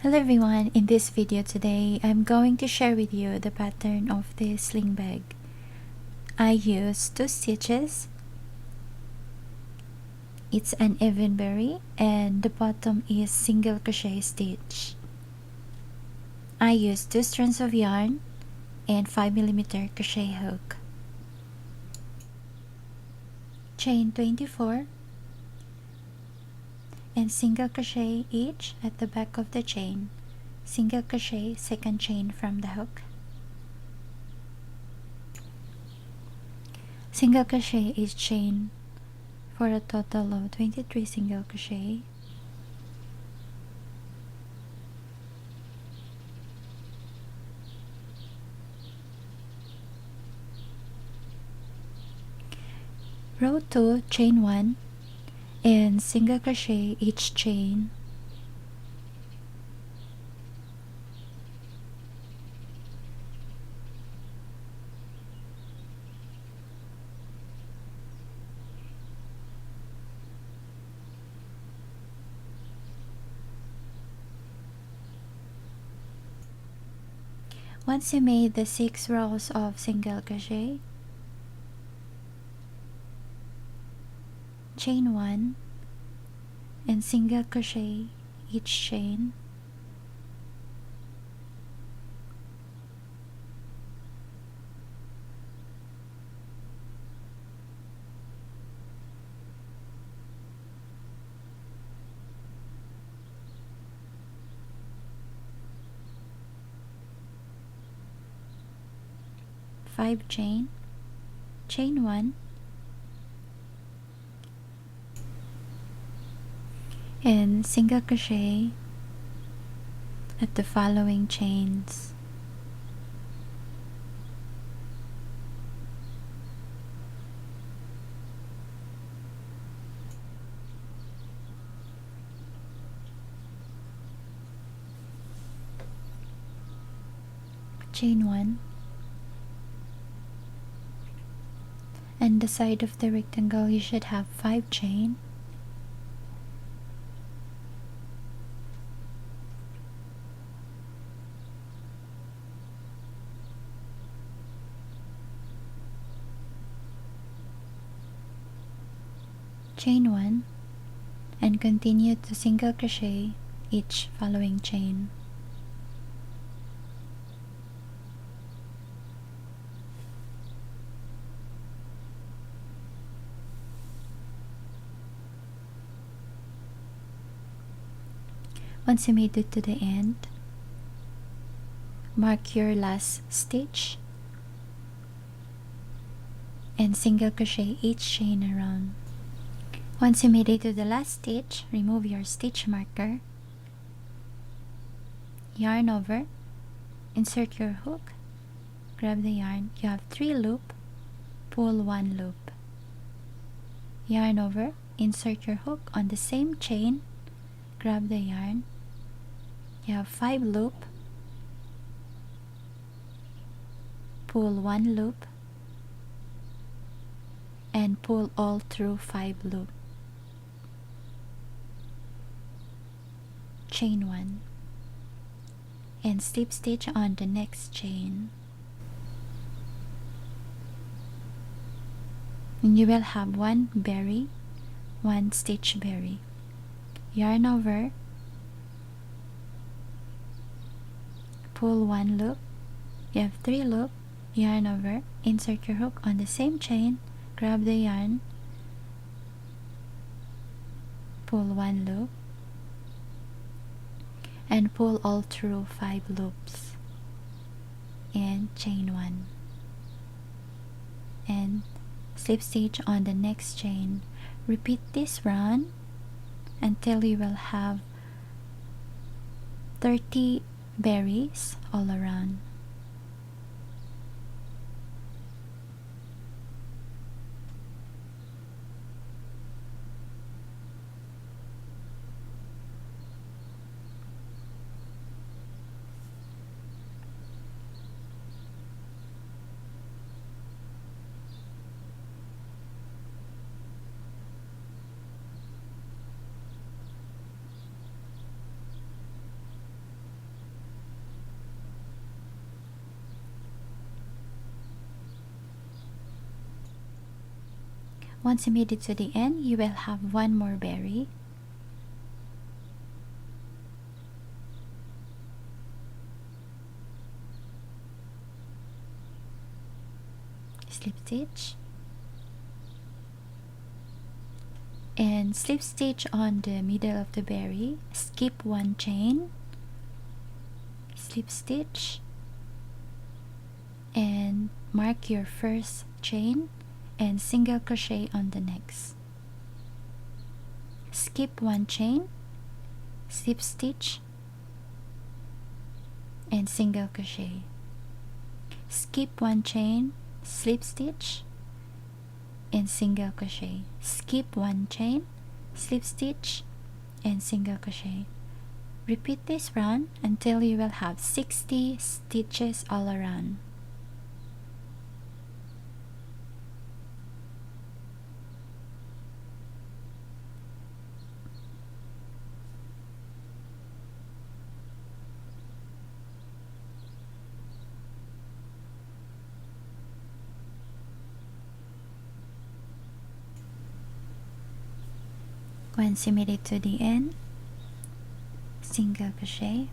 Hello everyone, in this video today I'm going to share with you the pattern of this sling bag. I used 2 stitches. It's an even berry and the bottom is single crochet stitch. I used 2 strands of yarn and 5mm crochet hook. Chain 24 and single crochet each at the back of the chain. Single crochet second chain from the hook. Single crochet each chain for a total of 23 single crochet. Row 2, chain 1 and single crochet each chain. Once you made the 6 rows of single crochet, chain 1 and single crochet each chain. Five chain 1 and single crochet at the following chains. Chain 1 and the side of the rectangle you should have 5 chain. Chain 1 and continue to single crochet each following chain. Once you made it to the end, mark your last stitch and single crochet each chain around. Once you made it to the last stitch, remove your stitch marker, yarn over, insert your hook, grab the yarn. You have 3 loop, pull 1 loop, yarn over, insert your hook on the same chain, grab the yarn. You have 5 loop, pull 1 loop, and pull all through 5 loop. Chain 1 and slip stitch on the next chain, and you will have 1 berry, 1 stitch berry. Yarn over, pull 1 loop, you have 3 loop, yarn over, insert your hook on the same chain, grab the yarn, pull 1 loop, and pull all through 5 loops, and chain 1 and slip stitch on the next chain. Repeat this run until you will have 30 berries all around. Once you made it to the end, you will have one more berry. Slip stitch and slip stitch on the middle of the berry, skip one chain, slip stitch and mark your first chain and single crochet on the next. Skip one chain, slip stitch and single crochet. Skip one chain, slip stitch and single crochet. Skip one chain, slip stitch and single crochet. Repeat this round until you will have 60 stitches all around. Once you made it to the end, single crochet,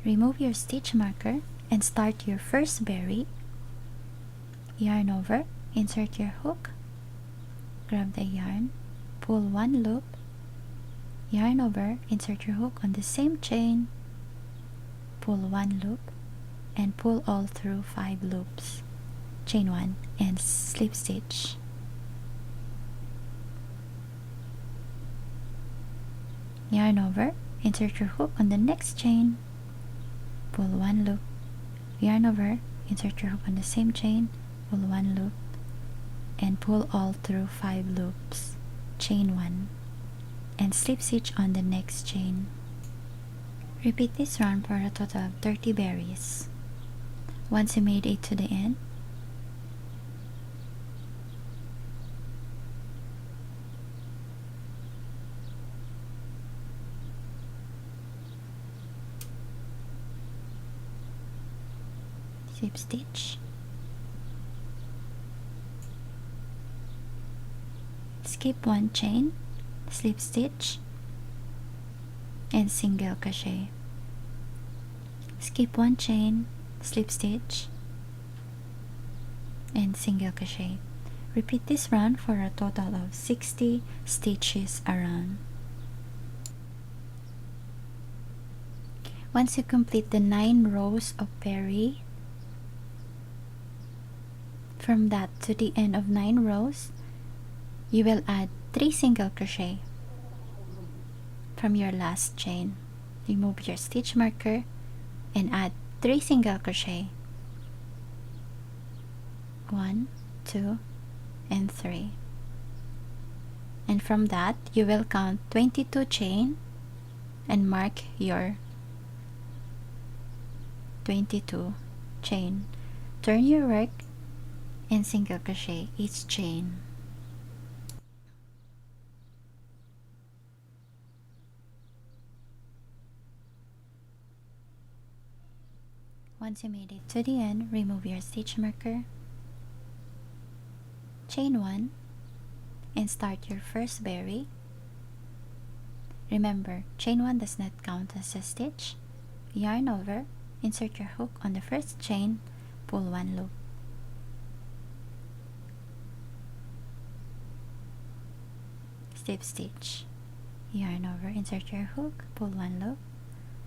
remove your stitch marker and start your first berry. Yarn over, insert your hook, grab the yarn, pull one loop, yarn over, insert your hook on the same chain, pull one loop and pull all through 5 loops. Chain 1 and slip stitch. Yarn over, insert your hook on the next chain, pull one loop, yarn over, insert your hook on the same chain, pull one loop and pull all through 5 loops. Chain 1 and slip stitch on the next chain. Repeat this round for a total of 30 berries. Once you made it to the end, slip stitch, skip one chain, slip stitch and single crochet. Skip one chain, slip stitch and single crochet. Repeat this round for a total of 60 stitches around. Once you complete the 9 rows of berry, from that to the end of 9 rows, you will add 3 single crochet from your last chain. Remove your stitch marker and add 3 single crochet. 1, 2, and 3. And from that, you will count 22 chain and mark your 22 chain. Turn your work and single crochet each chain. Once you made it to the end, remove your stitch marker, chain 1 and start your first berry. Remember, chain 1 does not count as a stitch. Yarn over, insert your hook on the first chain, pull one loop. Slip stitch, yarn over, insert your hook, pull one loop,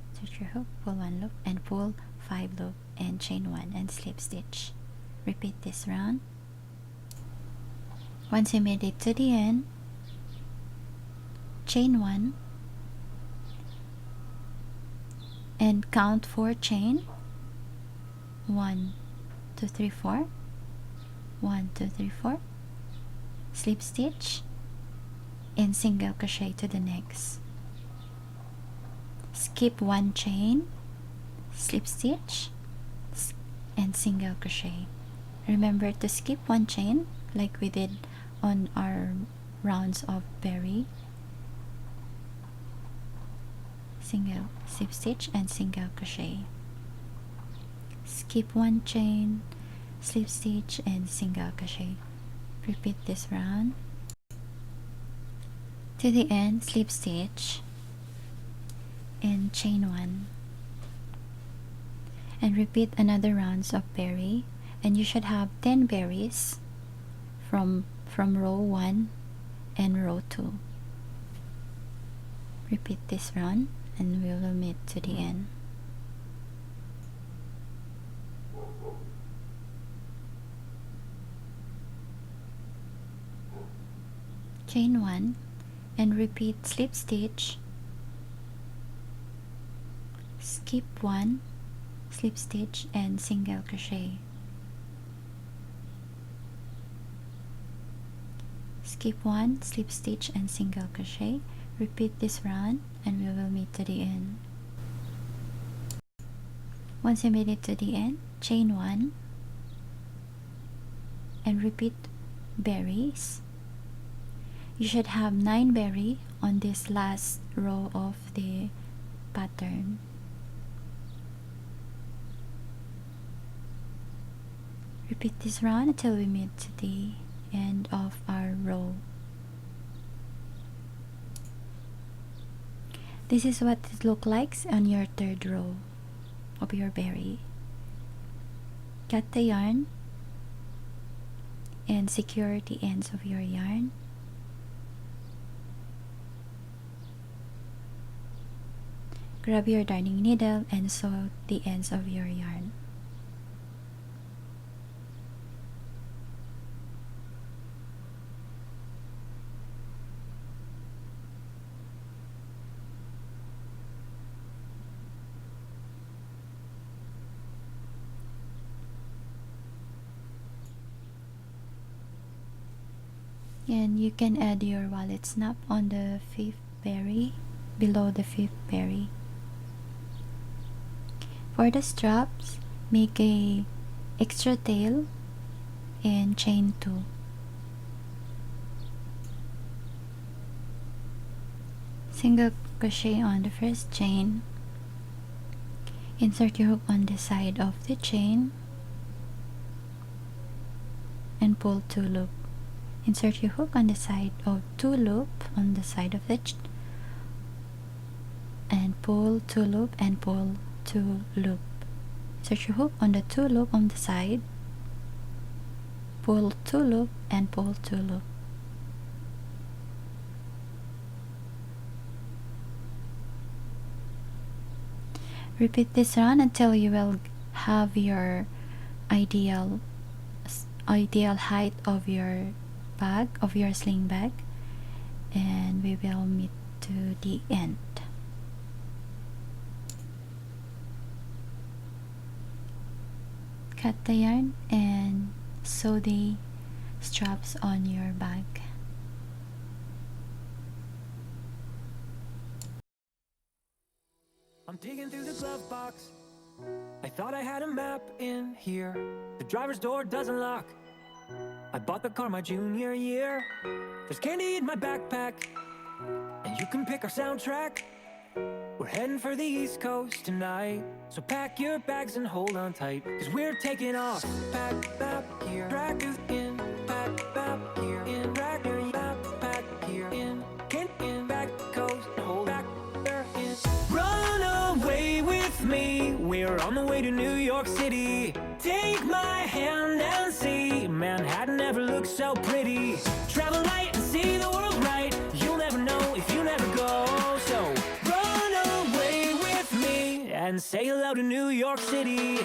insert your hook, pull one loop and pull 5 loop and chain 1 and slip stitch. Repeat this round. Once you made it to the end, chain 1 and count 4 chain. 1, 2, 3, 4. 1, 2, 3, 4. Slip stitch and single crochet to the next. Skip one chain, slip stitch and single crochet. Remember to skip one chain like we did on our rounds of berry. Single slip stitch and single crochet. Skip one chain, slip stitch and single crochet. Repeat this round. To the end, slip stitch and chain 1. And repeat another rounds of berry, and you should have 10 berries from row 1 and row 2. Repeat this round and we will meet to the end. Chain 1 and repeat slip stitch, skip 1, slip stitch and single crochet. Skip 1, slip stitch and single crochet. Repeat this round and we will meet to the end. Once you made it to the end, chain 1 and repeat berries. You should have 9 berry on this last row of the pattern. Repeat this round until we meet to the end of our row. This is what it looks like on your third row of your berry. Cut the yarn and secure the ends of your yarn. Grab your darning needle and sew the ends of your yarn. And you can add your wallet snap on the 5th berry, below the 5th berry. For the straps, make a extra tail and chain 2. Single crochet on the first chain. Insert your hook on the side of the chain and pull 2 loop. Insert your hook on the side of 2 loop on the side of it and pull 2 loop and pull 2 loop. Insert your hook on the 2 loop on the side, pull 2 loop and pull 2 loop. Repeat this round until you will have your ideal height of your bag, of your sling bag, and we will meet to the end. Cut the yarn and sew the straps on your bag. I'm digging through the glove box. I thought I had a map in here. The driver's door doesn't lock. I bought the car my junior year. There's candy in my backpack, and you can pick our soundtrack. We're heading for the East Coast tonight, so pack your bags and hold on tight, 'cause we're taking off. Pack map here, track is in. Pack map here, in. Track your backpack here, in back coast, hold back there in. Run away with me, we're on the way to New York City. Take my hand and see, Manhattan never looks so pretty. Travel light and see the world right, you'll never know if you never go. So run away with me and say hello to New York City.